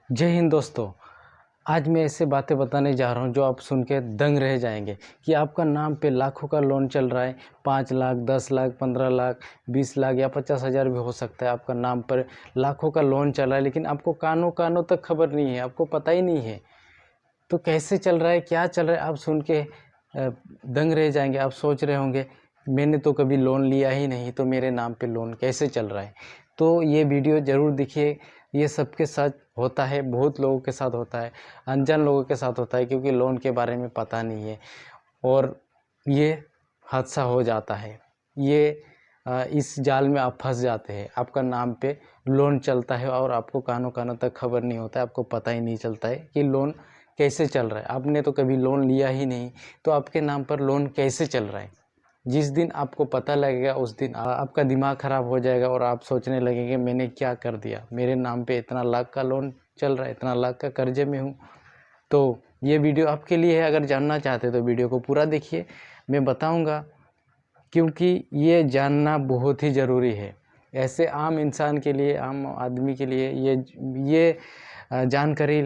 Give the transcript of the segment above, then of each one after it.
जय हिंद दोस्तों। आज मैं ऐसे बातें बताने जा रहा हूँ जो आप सुन के दंग रह जाएंगे कि आपका नाम पे लाखों का लोन चल रहा है। 5 लाख, 10 लाख, 15 लाख, 20 लाख या 50,000 भी हो सकता है। आपका नाम पर लाखों का लोन चल रहा है, लेकिन आपको कानों कानों तक खबर नहीं है, आपको पता ही नहीं है। तो कैसे चल रहा है, क्या चल रहा है, आप सुन के दंग रह जाएंगे। आप सोच रहे होंगे मैंने तो कभी लोन लिया ही नहीं, तो मेरे नाम पे लोन कैसे चल रहा है। तो ये वीडियो ज़रूर देखिए। ये सबके साथ होता है, बहुत लोगों के साथ होता है, अनजान लोगों के साथ होता है, क्योंकि लोन के बारे में पता नहीं है और ये हादसा हो जाता है। ये इस जाल में आप फंस जाते हैं। आपका नाम पे लोन चलता है और आपको कानों कानों तक खबर नहीं होता है, आपको पता ही नहीं चलता है कि लोन कैसे चल रहा है। आपने तो कभी लोन लिया ही नहीं, तो आपके नाम पर लोन कैसे चल रहा है। जिस दिन आपको पता लगेगा उस दिन आपका दिमाग ख़राब हो जाएगा और आप सोचने लगेंगे मैंने क्या कर दिया, मेरे नाम पे इतना लाख का लोन चल रहा है, इतना लाख का कर्जे में हूँ। तो ये वीडियो आपके लिए है। अगर जानना चाहते तो वीडियो को पूरा देखिए, मैं बताऊँगा, क्योंकि ये जानना बहुत ही ज़रूरी है। ऐसे आम इंसान के लिए, आम आदमी के लिए ये जानकारी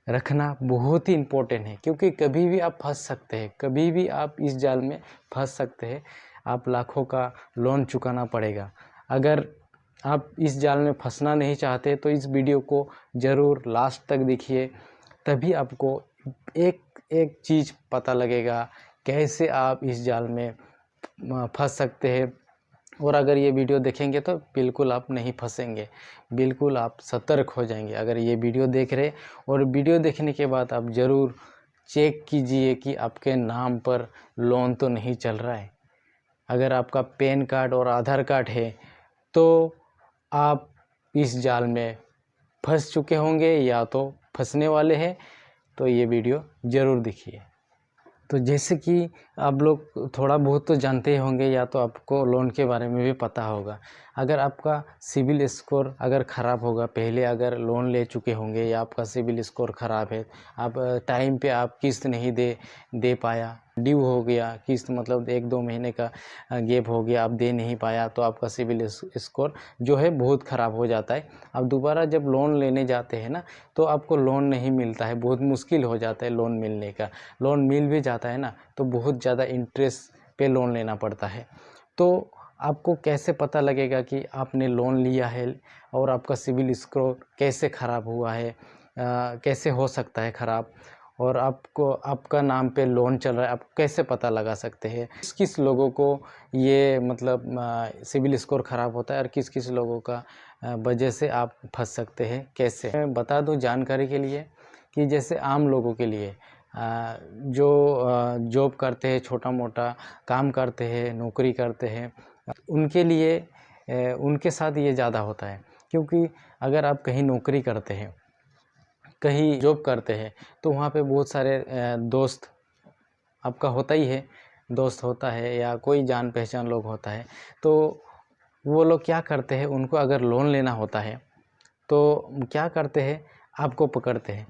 रखना बहुत ही इम्पोर्टेंट है, क्योंकि कभी भी आप फंस सकते हैं, कभी भी आप इस जाल में फंस सकते हैं। आप लाखों का लोन चुकाना पड़ेगा। अगर आप इस जाल में फंसना नहीं चाहते तो इस वीडियो को ज़रूर लास्ट तक देखिए, तभी आपको एक एक चीज़ पता लगेगा कैसे आप इस जाल में फंस सकते हैं। और अगर ये वीडियो देखेंगे तो बिल्कुल आप नहीं फंसेंगे, बिल्कुल आप सतर्क हो जाएंगे अगर ये वीडियो देख रहे। और वीडियो देखने के बाद आप ज़रूर चेक कीजिए कि आपके नाम पर लोन तो नहीं चल रहा है। अगर आपका पैन कार्ड और आधार कार्ड है तो आप इस जाल में फंस चुके होंगे या तो फंसने वाले हैं। तो ये वीडियो ज़रूर देखिए। तो जैसे कि आप लोग थोड़ा बहुत तो जानते ही होंगे, या तो आपको लोन के बारे में भी पता होगा। अगर आपका सिबिल स्कोर अगर ख़राब होगा, पहले अगर लोन ले चुके होंगे या आपका सिबिल स्कोर ख़राब है, आप टाइम पे आप किस्त नहीं दे पाया, ड्यू हो गया किस्त, मतलब 1-2 महीने का गैप हो गया, आप दे नहीं पाया, तो आपका सिबिल स्कोर जो है बहुत ख़राब हो जाता है। अब दोबारा जब लोन लेने जाते हैं ना, तो आपको लोन नहीं मिलता है, बहुत मुश्किल हो जाता है लोन मिलने का। लोन मिल भी जाता है ना, तो बहुत ज़्यादा इंटरेस्ट पे लोन लेना पड़ता है। तो आपको कैसे पता लगेगा कि आपने लोन लिया है और आपका सिबिल स्कोर कैसे ख़राब हुआ है, कैसे हो सकता है ख़राब, और आपको आपका नाम पे लोन चल रहा है, आप कैसे पता लगा सकते हैं किस किस लोगों को ये मतलब सिबिल स्कोर ख़राब होता है और किस किस लोगों का वजह से आप फंस सकते हैं कैसे। मैं बता दूं जानकारी के लिए कि जैसे आम लोगों के लिए जो जॉब करते हैं, छोटा मोटा काम करते हैं, नौकरी करते हैं, उनके लिए उनके साथ ये ज़्यादा होता है। क्योंकि अगर आप कहीं नौकरी करते हैं, कहीं जॉब करते हैं, तो वहाँ पे बहुत सारे दोस्त आपका होता ही है, दोस्त होता है या कोई जान पहचान लोग होता है। तो वो लोग क्या करते हैं, उनको अगर लोन लेना होता है तो क्या करते हैं, आपको पकड़ते हैं,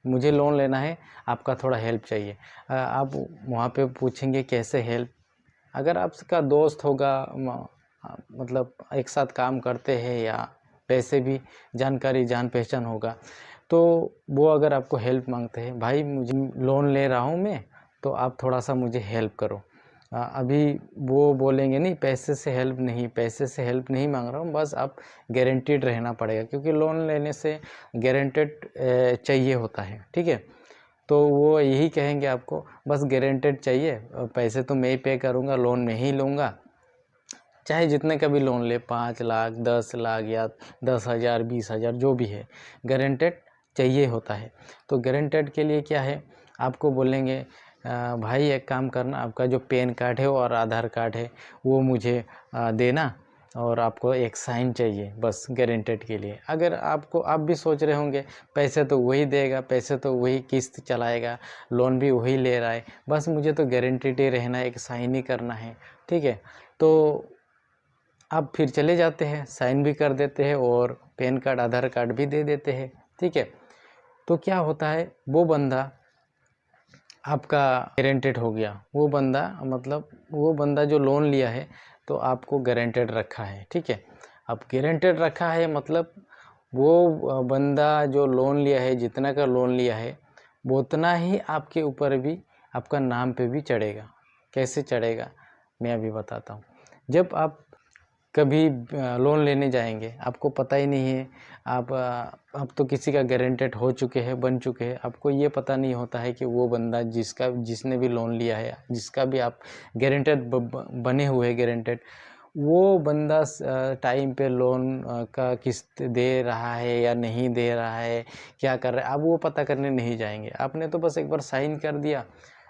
मुझे लोन लेना है, आपका थोड़ा हेल्प चाहिए। आप वहाँ पे पूछेंगे कैसे हेल्प। अगर आपका दोस्त होगा, मतलब एक साथ काम करते हैं या वैसे भी जानकारी जान पहचान होगा, तो वो अगर आपको हेल्प मांगते हैं, भाई मुझे लोन ले रहा हूँ मैं, तो आप थोड़ा सा मुझे हेल्प करो। अभी वो बोलेंगे नहीं, पैसे से हेल्प नहीं, पैसे से हेल्प नहीं मांग रहा हूँ, बस आप गारंटीड रहना पड़ेगा, क्योंकि लोन लेने से गारंटेड चाहिए होता है, ठीक है। तो वो यही कहेंगे आपको, बस गारंटेड चाहिए, पैसे तो मैं ही पे करूँगा, लोन मैं ही लूँगा, चाहे जितने का भी लोन ले, 5 लाख, 10 लाख या 10,000, 20,000 जो भी है, गारंटेड चाहिए होता है। तो गारंटेड के लिए क्या है, आपको बोलेंगे भाई एक काम करना, आपका जो पैन कार्ड है और आधार कार्ड है वो मुझे देना, और आपको एक साइन चाहिए बस गारंटेड के लिए। अगर आप भी सोच रहे होंगे पैसे तो वही देगा, पैसे तो वही किस्त चलाएगा, लोन भी वही ले रहा है, बस मुझे तो गारंटेड ही रहना है, एक साइन ही करना है, ठीक है। तो आप फिर चले जाते हैं, साइन भी कर देते हैं और पैन कार्ड आधार कार्ड भी दे देते हैं, ठीक है। तो क्या होता है, वो बंदा आपका गारंटेड हो गया, वो बंदा मतलब वो बंदा जो लोन लिया है तो आपको गारंटेड रखा है, ठीक है। अब गारंटेड रखा है मतलब वो बंदा जो लोन लिया है, जितना का लोन लिया है, वो उतना ही आपके ऊपर भी, आपका नाम पे भी चढ़ेगा। कैसे चढ़ेगा मैं अभी बताता हूँ। जब आप कभी लोन लेने जाएंगे, आपको पता ही नहीं है, आप तो किसी का गारंटेड हो चुके हैं, बन चुके हैं, आपको ये पता नहीं होता है कि वो बंदा जिसने भी लोन लिया है, जिसका भी आप गारंटेड बने हुए हैं गारंटेड, वो बंदा टाइम पे लोन का किस्त दे रहा है या नहीं दे रहा है, क्या कर रहा है, आप वो पता करने नहीं जाएंगे। आपने तो बस एक बार साइन कर दिया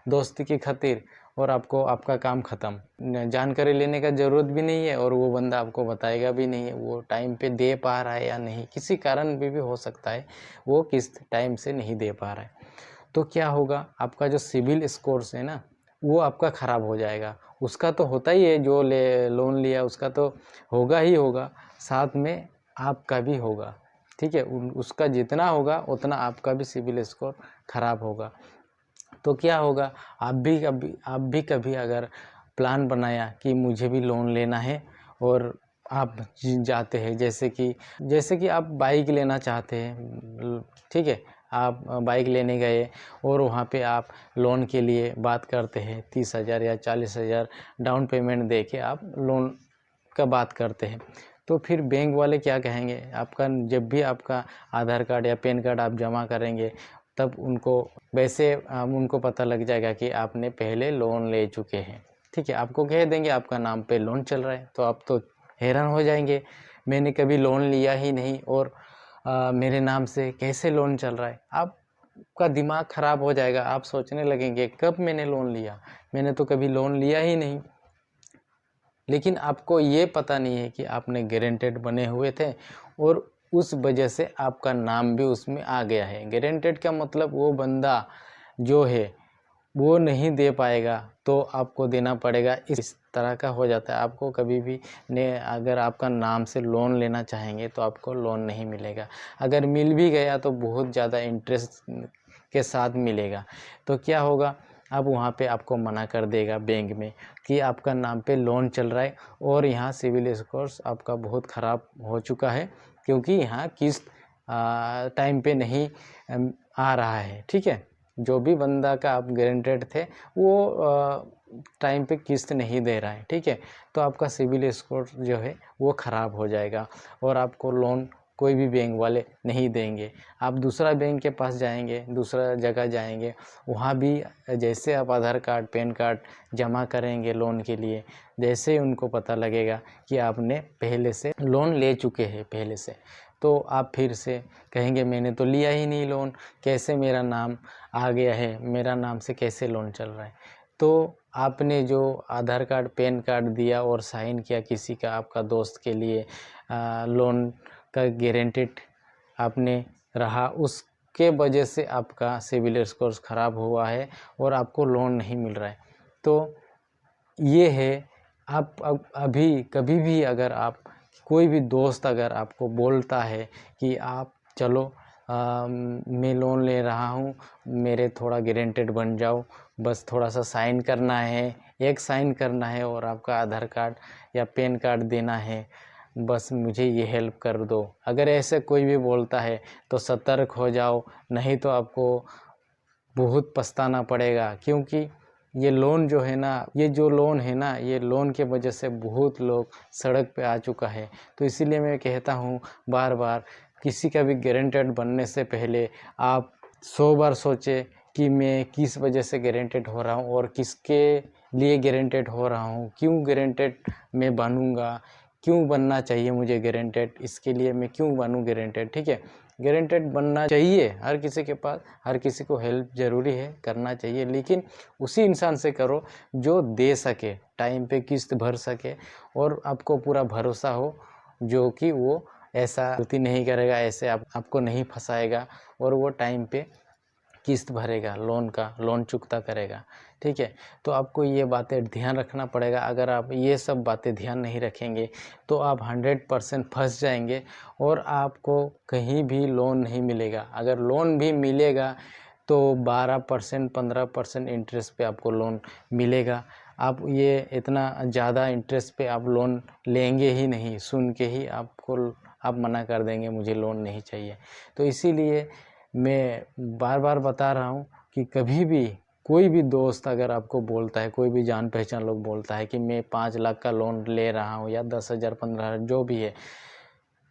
दोस्ती की खातिर और आपको आपका काम ख़त्म। जानकारी लेने का ज़रूरत भी नहीं है और वो बंदा आपको बताएगा भी नहीं है वो टाइम पे दे पा रहा है या नहीं। किसी कारण भी हो सकता है वो किस्त टाइम से नहीं दे पा रहा है। तो क्या होगा, आपका जो सिबिल स्कोर्स है ना, वो आपका ख़राब हो जाएगा। उसका तो होता ही है, जो लोन लिया उसका तो होगा ही होगा, साथ में आपका भी होगा। ठीक है, उसका जितना होगा उतना आपका भी सिबिल स्कोर ख़राब होगा। तो क्या होगा, आप भी कभी अगर प्लान बनाया कि मुझे भी लोन लेना है और आप जाते हैं, जैसे कि आप बाइक लेना चाहते हैं, ठीक है, आप बाइक लेने गए और वहाँ पे आप लोन के लिए बात करते हैं, 30,000 या 40,000 डाउन पेमेंट दे के आप लोन का बात करते हैं। तो फिर बैंक वाले क्या कहेंगे, आपका जब भी आपका आधार कार्ड या पैन कार्ड आप जमा करेंगे, तब उनको पता लग जाएगा कि आपने पहले लोन ले चुके हैं। ठीक है, आपको कह देंगे आपका नाम पे लोन चल रहा है, तो आप तो हैरान हो जाएंगे, मैंने कभी लोन लिया ही नहीं और मेरे नाम से कैसे लोन चल रहा है। आपका दिमाग ख़राब हो जाएगा, आप सोचने लगेंगे कब मैंने लोन लिया, मैंने तो कभी लोन लिया ही नहीं। लेकिन आपको ये पता नहीं है कि आपने गारंटेड बने हुए थे और उस वजह से आपका नाम भी उसमें आ गया है। गारंटेड का मतलब वो बंदा जो है वो नहीं दे पाएगा तो आपको देना पड़ेगा, इस तरह का हो जाता है। आपको कभी भी अगर आपका नाम से लोन लेना चाहेंगे तो आपको लोन नहीं मिलेगा। अगर मिल भी गया तो बहुत ज़्यादा इंटरेस्ट के साथ मिलेगा। तो क्या होगा, अब वहाँ पे आपको मना कर देगा बैंक में कि आपका नाम पे लोन चल रहा है और यहाँ सिविल स्कोर्स आपका बहुत ख़राब हो चुका है, क्योंकि यहाँ किस्त टाइम पे नहीं आ रहा है। ठीक है, जो भी बंदा का आप गारंटेड थे वो टाइम पे किस्त नहीं दे रहा है। ठीक है, तो आपका सिविल स्कोर जो है वो ख़राब हो जाएगा और आपको लोन कोई भी बैंक वाले नहीं देंगे। आप दूसरा बैंक के पास जाएंगे, दूसरा जगह जाएंगे, वहाँ भी जैसे आप आधार कार्ड पैन कार्ड जमा करेंगे लोन के लिए, जैसे ही उनको पता लगेगा कि आपने पहले से लोन ले चुके हैं पहले से, तो आप फिर से कहेंगे मैंने तो लिया ही नहीं लोन, कैसे मेरा नाम आ गया है, मेरा नाम से कैसे लोन चल रहा है। तो आपने जो आधार कार्ड पैन कार्ड दिया और साइन किया किसी का, आपका दोस्त के लिए लोन का गारंटेड आपने रहा, उसके वजह से आपका सिविल स्कोर ख़राब हुआ है और आपको लोन नहीं मिल रहा है। तो ये है, आप अब अभी कभी भी अगर आप कोई भी दोस्त अगर आपको बोलता है कि आप चलो मैं लोन ले रहा हूँ, मेरे थोड़ा गारंटेड बन जाओ, बस थोड़ा सा साइन करना है, एक साइन करना है और आपका आधार कार्ड या पैन कार्ड देना है, बस मुझे ये हेल्प कर दो। अगर ऐसे कोई भी बोलता है तो सतर्क हो जाओ, नहीं तो आपको बहुत पछताना पड़ेगा। क्योंकि ये लोन जो है ना, ये लोन के वजह से बहुत लोग सड़क पे आ चुका है। तो इसीलिए मैं कहता हूँ बार बार, किसी का भी गारंटेड बनने से पहले आप 100 बार सोचें कि मैं किस वजह से गारंटेड हो रहा हूँ और किसके लिए गारंटेड हो रहा हूँ, क्यों गारंटेड मैं बनूँगा, क्यों बनना चाहिए मुझे गारंटेड, इसके लिए मैं क्यों बनूँ गारंटेड। ठीक है, गारंटेड बनना चाहिए हर किसी के पास, हर किसी को हेल्प ज़रूरी है, करना चाहिए, लेकिन उसी इंसान से करो जो दे सके, टाइम पे किस्त भर सके और आपको पूरा भरोसा हो, जो कि वो ऐसा गलती नहीं करेगा, ऐसे आपको नहीं फंसाएगा और वो टाइम पे किस्त भरेगा, लोन चुकता करेगा। ठीक है, तो आपको ये बातें ध्यान रखना पड़ेगा। अगर आप ये सब बातें ध्यान नहीं रखेंगे तो आप 100% फंस जाएंगे और आपको कहीं भी लोन नहीं मिलेगा। अगर लोन भी मिलेगा तो 12% 15% इंटरेस्ट पे आपको लोन मिलेगा। आप ये इतना ज़्यादा इंटरेस्ट पे आप लोन लेंगे ही नहीं, सुन के ही आपको आप मना कर देंगे मुझे लोन नहीं चाहिए। तो इसीलिए मैं बार बार बता रहा हूँ कि कभी भी कोई भी दोस्त अगर आपको बोलता है, कोई भी जान पहचान लोग बोलता है कि मैं 5 लाख का लोन ले रहा हूँ या 10,000 15,000 जो भी है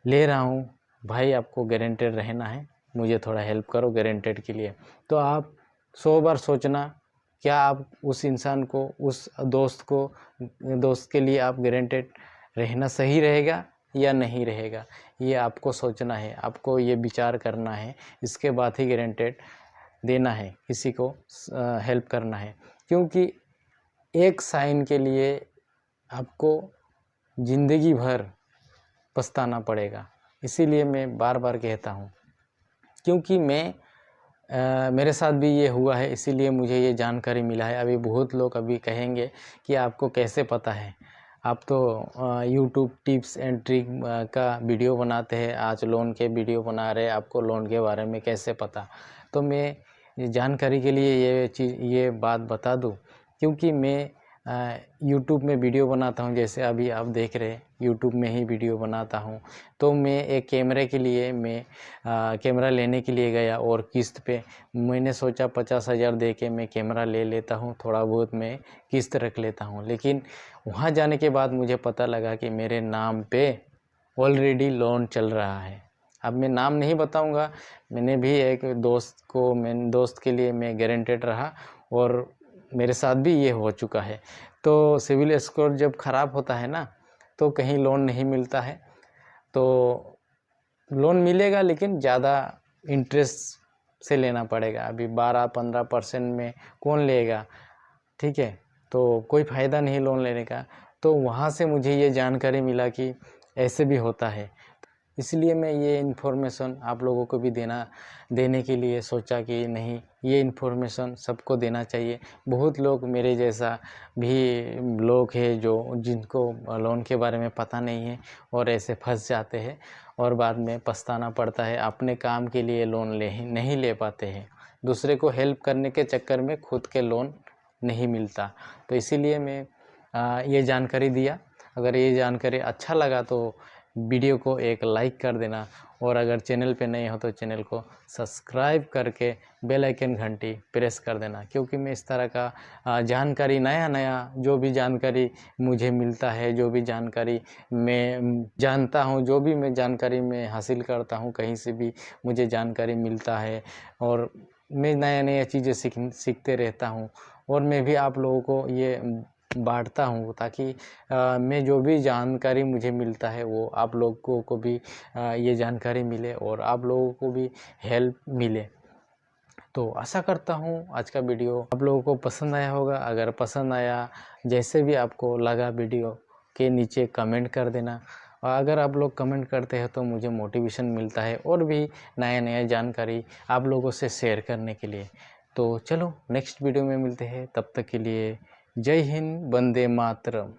ले रहा हूँ, भाई आपको गारंटेड रहना है, मुझे थोड़ा हेल्प करो गारंटेड के लिए। तो आप 100 बार सोचना, क्या आप उस इंसान को, उस दोस्त के लिए आप गारंटेड रहना सही रहेगा या नहीं रहेगा, ये आपको सोचना है, आपको ये विचार करना है, इसके बाद ही गारंटेड देना है, किसी को हेल्प करना है। क्योंकि एक साइन के लिए आपको ज़िंदगी भर पछताना पड़ेगा। इसीलिए मैं बार बार कहता हूँ, क्योंकि मेरे साथ भी ये हुआ है, इसीलिए मुझे ये जानकारी मिला है। अभी बहुत लोग अभी कहेंगे कि आपको कैसे पता है, आप तो यूट्यूब टिप्स एंड ट्रिक का वीडियो बनाते हैं, आज लोन के वीडियो बना रहे, आपको लोन के बारे में कैसे पता। तो मैं जानकारी के लिए ये बात बता दूं, क्योंकि मैं यूट्यूब में वीडियो बनाता हूं, जैसे अभी आप देख रहे हैं यूट्यूब में ही वीडियो बनाता हूं। तो मैं एक कैमरे के लिए कैमरा लेने के लिए गया और किस्त पे मैंने सोचा 50,000 दे के मैं कैमरा ले लेता हूं, थोड़ा बहुत मैं किस्त रख लेता हूं। लेकिन वहां जाने के बाद मुझे पता लगा कि मेरे नाम पे ऑलरेडी लोन चल रहा है। अब मैं नाम नहीं बताऊंगा, मैंने भी एक दोस्त के लिए मैं गारंटेड रहा और मेरे साथ भी ये हो चुका है। तो सिविल स्कोर जब ख़राब होता है ना, तो कहीं लोन नहीं मिलता है। तो लोन मिलेगा लेकिन ज़्यादा इंटरेस्ट से लेना पड़ेगा। अभी 12-15% में कौन लेगा, ठीक है? तो कोई फ़ायदा नहीं लोन लेने का। तो वहाँ से मुझे ये जानकारी मिला कि ऐसे भी होता है। इसलिए मैं ये इन्फॉर्मेशन आप लोगों को भी देने के लिए सोचा कि नहीं, ये इन्फॉर्मेशन सबको देना चाहिए। बहुत लोग मेरे जैसा भी लोग हैं जिनको लोन के बारे में पता नहीं है और ऐसे फंस जाते हैं और बाद में पछताना पड़ता है, अपने काम के लिए लोन नहीं ले पाते हैं, दूसरे को हेल्प करने के चक्कर में खुद के लोन नहीं मिलता। तो इसीलिए मैं ये जानकारी दिया। अगर ये जानकारी अच्छा लगा तो वीडियो को एक लाइक कर देना, और अगर चैनल पे नए हो तो चैनल को सब्सक्राइब करके बेल आइकन घंटी प्रेस कर देना। क्योंकि मैं इस तरह का जानकारी नया जो भी जानकारी मुझे मिलता है, जो भी जानकारी मैं जानता हूँ, जो भी मैं जानकारी मैं हासिल करता हूँ, कहीं से भी मुझे जानकारी मिलता है और मैं नया चीज़ें सीखते रहता हूँ। और मैं भी आप लोगों को ये बांटता हूँ ताकि मैं जो भी जानकारी मुझे मिलता है वो आप लोगों को भी ये जानकारी मिले और आप लोगों को भी हेल्प मिले। तो आशा करता हूँ आज का वीडियो आप लोगों को पसंद आया होगा। अगर पसंद आया, जैसे भी आपको लगा, वीडियो के नीचे कमेंट कर देना। और अगर आप लोग कमेंट करते हैं तो मुझे मोटिवेशन मिलता है और भी नया जानकारी आप लोगों से शेयर करने के लिए। तो चलो नेक्स्ट वीडियो में मिलते हैं, तब तक के लिए जय हिंद, वंदे मातरम।